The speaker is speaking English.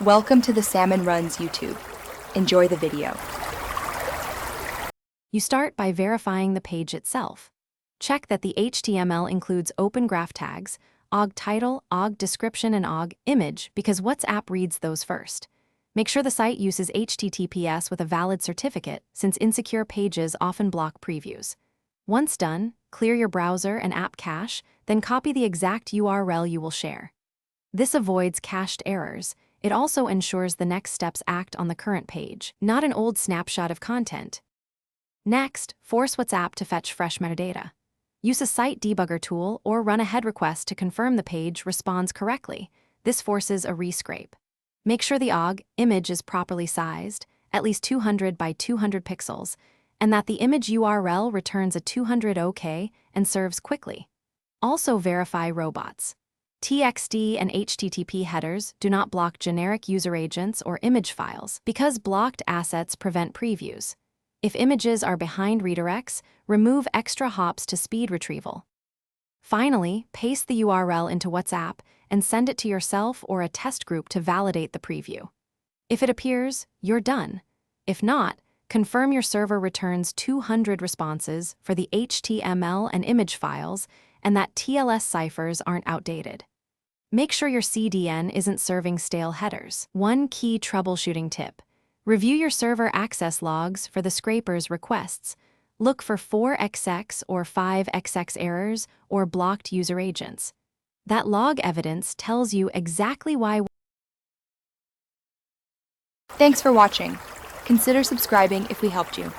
Welcome to the Salmon Runs YouTube. Enjoy the video. You start by verifying the page itself. Check that the HTML includes open graph tags, OG title, OG description, and OG image because WhatsApp reads those first. Make sure the site uses HTTPS with a valid certificate since insecure pages often block previews. Once done, clear your browser and app cache, then copy the exact URL you will share. This avoids cached errors. It also ensures the next steps act on the current page, not an old snapshot of content. Next, force WhatsApp to fetch fresh metadata. Use a site debugger tool or run a head request to confirm the page responds correctly. This forces a rescrape. Make sure the OG image is properly sized, at least 200 by 200 pixels, and that the image URL returns a 200 OK and serves quickly. Also verify robots. TXT and HTTP headers do not block generic user agents or image files because blocked assets prevent previews. If images are behind redirects, remove extra hops to speed retrieval. Finally, paste the URL into WhatsApp and send it to yourself or a test group to validate the preview. If it appears, you're done. If not, confirm your server returns 200 responses for the HTML and image files and that TLS ciphers aren't outdated. Make sure your CDN isn't serving stale headers. One key troubleshooting tip. Review your server access logs for the scraper's requests. Look for 4XX or 5XX errors or blocked user agents. That log evidence tells you exactly why. Thanks for watching. Consider subscribing if we helped you.